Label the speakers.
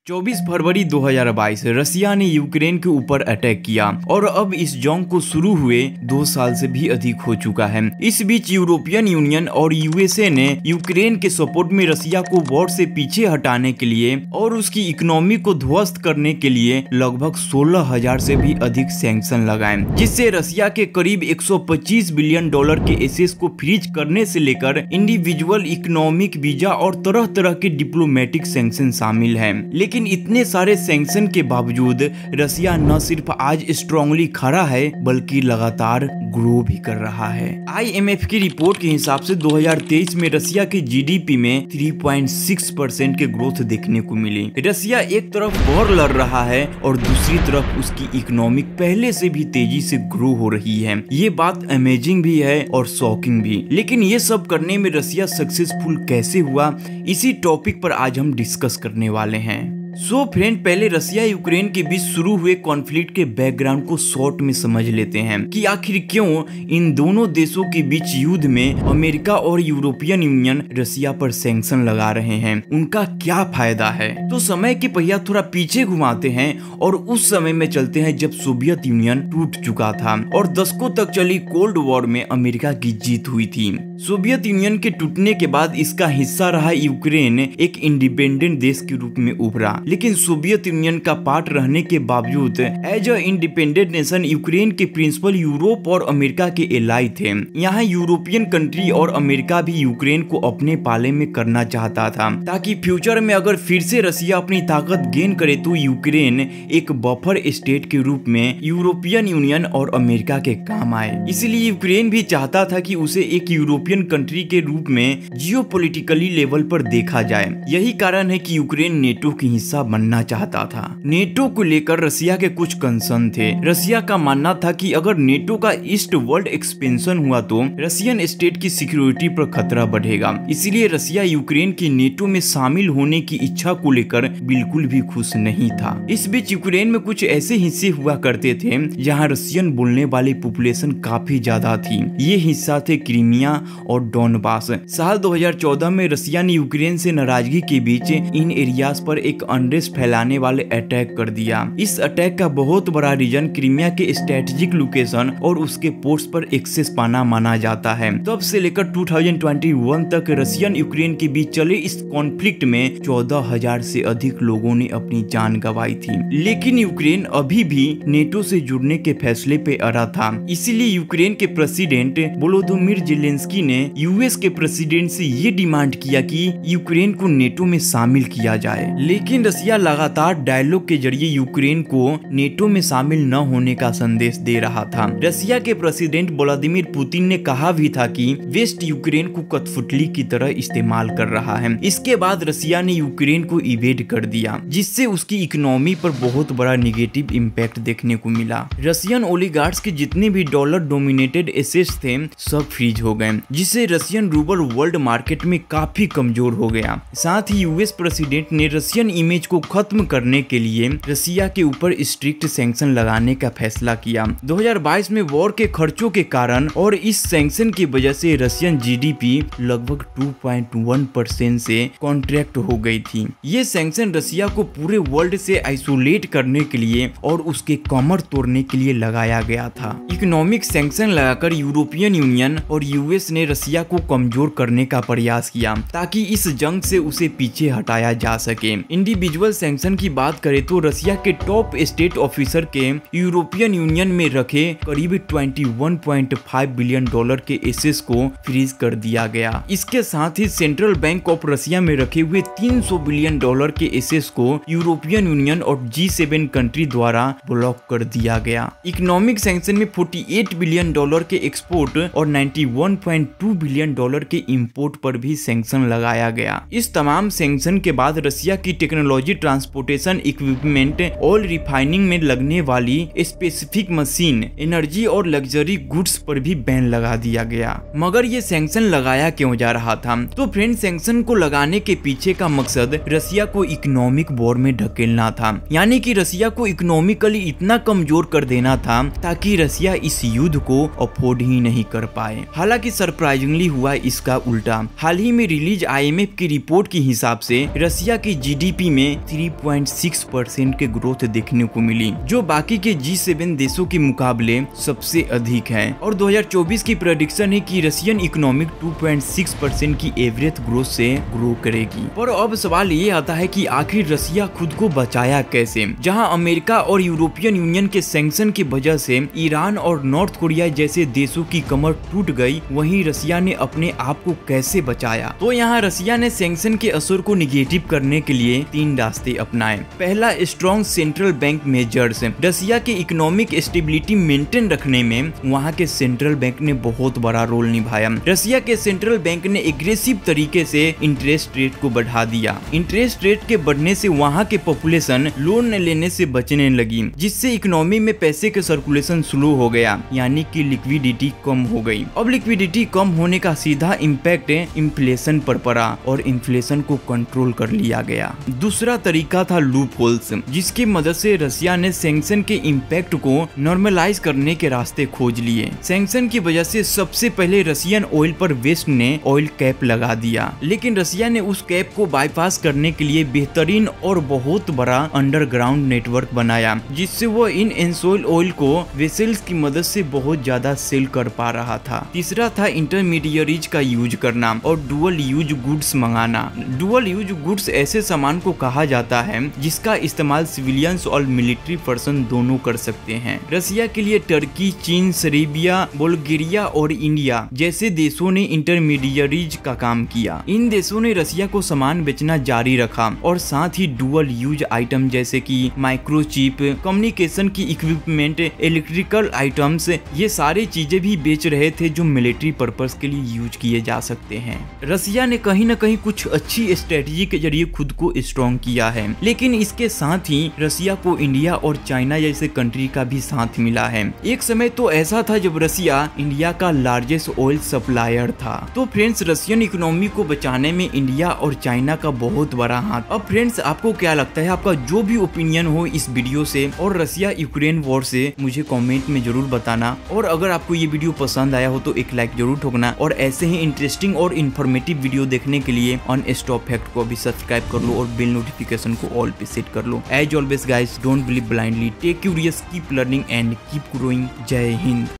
Speaker 1: 24 फरवरी 2022 रसिया ने यूक्रेन के ऊपर अटैक किया और अब इस जंग को शुरू हुए 2 साल से भी अधिक हो चुका है। इस बीच यूरोपियन यूनियन और यूएसए ने यूक्रेन के सपोर्ट में रसिया को वॉर से पीछे हटाने के लिए और उसकी इकोनॉमी को ध्वस्त करने के लिए लगभग 16,000 से भी अधिक सैंक्शन लगाए, जिससे रसिया के करीब 125 बिलियन डॉलर के एसेट्स को फ्रीज करने से लेकर इंडिविजुअल इकोनॉमिक वीजा और तरह तरह के डिप्लोमेटिक सैंक्शन शामिल है। लेकिन इतने सारे सैंक्शन के बावजूद रसिया न सिर्फ आज स्ट्रांगली खड़ा है बल्कि लगातार ग्रो भी कर रहा है। IMF की रिपोर्ट के हिसाब से 2023 में रसिया के जीडीपी में 3.6% के ग्रोथ देखने को मिली। रसिया एक तरफ वॉर लड़ रहा है और दूसरी तरफ उसकी इकोनॉमिक पहले से भी तेजी से ग्रो हो रही है। ये बात अमेजिंग भी है और शॉकिंग भी। लेकिन ये सब करने में रसिया सक्सेसफुल कैसे हुआ, इसी टॉपिक पर आज हम डिस्कस करने वाले हैं। सो फ्रेंड, पहले रसिया यूक्रेन के बीच शुरू हुए कॉन्फ्लिक्ट के बैकग्राउंड को शॉर्ट में समझ लेते हैं कि आखिर क्यों इन दोनों देशों के बीच युद्ध में अमेरिका और यूरोपियन यूनियन रसिया पर सैंक्शन लगा रहे हैं, उनका क्या फायदा है। तो समय की पहिया थोड़ा पीछे घुमाते हैं और उस समय में चलते हैं जब सोवियत यूनियन टूट चुका था और दशकों तक चली कोल्ड वॉर में अमेरिका की जीत हुई थी। सोवियत यूनियन के टूटने के बाद इसका हिस्सा रहा यूक्रेन एक इंडिपेंडेंट देश के रूप में उभरा, लेकिन सोवियत यूनियन का पार्ट रहने के बावजूद as a independent nation Ukraine के प्रिंसिपल यूरोप और अमेरिका के एलाई थे। यहाँ यूरोपियन कंट्री और अमेरिका भी यूक्रेन को अपने पाले में करना चाहता था ताकि फ्यूचर में अगर फिर से रसिया अपनी ताकत गेन करे तो यूक्रेन एक बफर स्टेट के रूप में यूरोपियन यूनियन और अमेरिका के काम आए। इसलिए यूक्रेन भी चाहता था कि उसे एक यूरोपियन कंट्री के रूप में जियोपॉलिटिकली लेवल पर देखा जाए। यही कारण है कि यूक्रेन नेटो की हिस्सा बनना चाहता था। नेटो को लेकर रसिया के कुछ कंसर्न थे। रसिया का मानना था कि अगर नेटो का ईस्ट वर्ल्ड एक्सपेंशन हुआ तो रसियन स्टेट की सिक्योरिटी पर खतरा बढ़ेगा। इसलिए रसिया यूक्रेन की नेटो में शामिल होने की इच्छा को लेकर बिल्कुल भी खुश नहीं था। इस बीच यूक्रेन में कुछ ऐसे हिस्से हुआ करते थे जहां रसियन बोलने वाली पॉपुलेशन काफी ज्यादा थी। ये हिस्सा थे क्रीमिया और डोनबास। साल 2014 में रसिया ने यूक्रेन से नाराजगी के बीच इन एरियाज पर एक अनरेस्ट फैलाने वाले अटैक कर दिया। इस अटैक का बहुत बड़ा रीजन क्रीमिया के स्ट्रेटेजिक लोकेशन और उसके पोर्ट्स पर एक्सेस पाना माना जाता है। तब से लेकर 2021 तक रसियन यूक्रेन के बीच चले इस कॉन्फ्लिक्ट में 14,000 से अधिक लोगों ने अपनी जान गंवाई थी। लेकिन यूक्रेन अभी भी नेटो से जुड़ने के फैसले पे अड़ा था। इसीलिए यूक्रेन के प्रेसिडेंट वोलोदिमीर ज़ेलेंस्की ने यूएस के प्रेसिडेंट से ये डिमांड किया कि यूक्रेन को नेटो में शामिल किया जाए। लेकिन रसिया लगातार डायलॉग के जरिए यूक्रेन को नेटो में शामिल न होने का संदेश दे रहा था। रसिया के प्रेसिडेंट व्लादिमीर पुतिन ने कहा भी था कि वेस्ट यूक्रेन को कठपुतली की तरह इस्तेमाल कर रहा है। इसके बाद रसिया ने यूक्रेन को इवेड कर दिया, जिससे उसकी इकोनॉमी पर बहुत बड़ा निगेटिव इम्पैक्ट देखने को मिला। रसियन ओलिगार्ड्स के जितने भी डॉलर डोमिनेटेड एसेट्स थे सब फ्रीज हो गए, जिससे रसियन रूबल वर्ल्ड मार्केट में काफी कमजोर हो गया। साथ ही यूएस प्रेसिडेंट ने रसियन इमेज को खत्म करने के लिए रसिया के ऊपर स्ट्रिक्ट सैंक्शन लगाने का फैसला किया। 2022 में वॉर के खर्चों के कारण और इस सैंक्शन की वजह से रसियन जीडीपी लगभग 2.1% से कॉन्ट्रैक्ट हो गई थी। ये सैंक्शन रसिया को पूरे वर्ल्ड से आइसोलेट करने के लिए और उसके कमर तोड़ने के लिए लगाया गया था। इकोनॉमिक सैंक्शन लगाकर यूरोपियन यूनियन और यूएस ने रसिया को कमजोर करने का प्रयास किया ताकि इस जंग से उसे पीछे हटाया जा सके। इंडिविजुअल सैंक्शन की बात करें तो रसिया के टॉप स्टेट ऑफिसर के यूरोपियन यूनियन में रखे करीब 21.5 बिलियन डॉलर के एसेट्स को फ्रीज कर दिया गया। इसके साथ ही सेंट्रल बैंक ऑफ रसिया में रखे हुए 300 बिलियन डॉलर के एसेट्स को यूरोपियन यूनियन और G7 कंट्री द्वारा ब्लॉक कर दिया गया। इकोनॉमिक सैंक्शन में 48 बिलियन डॉलर के एक्सपोर्ट और 91.2 बिलियन डॉलर के इंपोर्ट पर भी सैंक्शन लगाया गया। इस तमाम सैंक्शन के बाद रसिया की technology, transportation equipment, oil refining में लगने वाली स्पेसिफिक मशीन, एनर्जी और लग्जरी गुड्स पर भी बैन लगा दिया गया। मगर ये सैंक्शन लगाया क्यों जा रहा था? तो फ्रेंड, सैंक्शन को लगाने के पीछे का मकसद रसिया को इकोनॉमिक वॉर में ढकेलना था, यानी कि रसिया को इकोनॉमिकली इतना कमजोर कर देना था ताकि रसिया इस युद्ध को अफोर्ड ही नहीं कर पाए। हालांकि सरप्राइजिंगली हुआ इसका उल्टा। हाल ही में रिलीज IMF की रिपोर्ट के हिसाब से रसिया की जीडीपी में में 3.6% के ग्रोथ देखने को मिली, जो बाकी के G7 देशों के मुकाबले सबसे अधिक है। और 2024 की प्रेडिक्शन है कि रशियन इकोनॉमिक 2.6% की एवरेज ग्रोथ से ग्रो करेगी। पर अब सवाल ये आता है कि आखिर रसिया खुद को बचाया कैसे? जहां अमेरिका और यूरोपियन यूनियन के सैंक्शन की वजह से ईरान और नॉर्थ कोरिया जैसे देशों की कमर टूट गई, वहीं रसिया ने अपने आप को कैसे बचाया? तो यहाँ रसिया ने सैंक्शन के असर को निगेटिव करने के लिए 3 रास्ते अपनाए। पहला, स्ट्रॉन्ग सेंट्रल बैंक मेजर्स। रसिया के इकोनॉमिक स्टेबिलिटी मेंटेन रखने में वहाँ के सेंट्रल बैंक ने बहुत बड़ा रोल निभाया। रसिया के सेंट्रल बैंक ने एग्रेसिव तरीके से इंटरेस्ट रेट को बढ़ा दिया। इंटरेस्ट रेट के बढ़ने से वहाँ के पॉपुलेशन लोन लेने से बचने लगी, जिससे इकोनॉमी में पैसे के सर्कुलेशन स्लो हो गया, यानी कि लिक्विडिटी कम हो गई। अब लिक्विडिटी कम होने का सीधा इम्पैक्ट इन्फ्लेशन पर पड़ा और इन्फ्लेशन को कंट्रोल कर लिया गया। दूसरा तरीका था लूप होल्स, जिसकी मदद से रसिया ने सैंक्शन के इम्पैक्ट को नॉर्मलाइज करने के रास्ते खोज लिए। सैंक्शन की वजह से सबसे पहले रसियन ऑयल पर वेस्ट ने ऑयल कैप लगा दिया, लेकिन रसिया ने उस कैप को बाईपास करने के लिए बेहतरीन और बहुत बड़ा अंडरग्राउंड नेटवर्क बनाया, जिससे वो इन एनसोइल ऑयल को वेसल्स की मदद से बहुत ज्यादा सेल कर पा रहा था। तीसरा था इंटरमीडियरीज का यूज करना और डुअल यूज गुड्स मंगाना। डुअल यूज गुड्स ऐसे सामान को कहा जाता है जिसका इस्तेमाल सिविलियंस और मिलिट्री पर्सन दोनों कर सकते हैं। रसिया के लिए टर्की, चीन, सर्बिया, बुल्गारिया और इंडिया जैसे देशों ने इंटरमीडियरीज का काम किया। इन देशों ने रसिया को सामान बेचना जारी रखा और साथ ही डुअल यूज आइटम जैसे कि माइक्रोचिप, कम्युनिकेशन की इक्विपमेंट, इलेक्ट्रिकल आइटम्स, ये सारी चीजें भी बेच रहे थे जो मिलिट्री पर्पस के लिए यूज किए जा सकते हैं। रसिया ने कहीं न कहीं कुछ अच्छी स्ट्रेटजी के जरिए खुद को स्ट्रॉन्ग किया है, लेकिन इसके साथ ही रसिया को इंडिया और चाइना जैसे कंट्री का भी साथ मिला है। एक समय तो ऐसा था जब रसिया इंडिया का लार्जेस्ट ऑयल सप्लायर था। तो फ्रेंड्स, रशियन इकोनॉमी को बचाने में इंडिया और चाइना का बहुत बड़ा हाथ। अब फ्रेंड्स, आपको क्या लगता है? आपका जो भी ओपिनियन हो इस वीडियो से और रसिया यूक्रेन वॉर से, मुझे कमेंट में जरूर बताना। और अगर आपको ये वीडियो पसंद आया हो तो एक लाइक जरूर ठोकना और ऐसे ही इंटरेस्टिंग और इन्फॉर्मेटिव वीडियो देखने के लिए ऑन स्टॉप फैक्ट को भी सब्सक्राइब कर लो और बेल नोटिफिकेशन को ऑल पे सेट कर लो। As always guys, don't believe blindly, take curious, keep learning and keep growing. जय हिंद।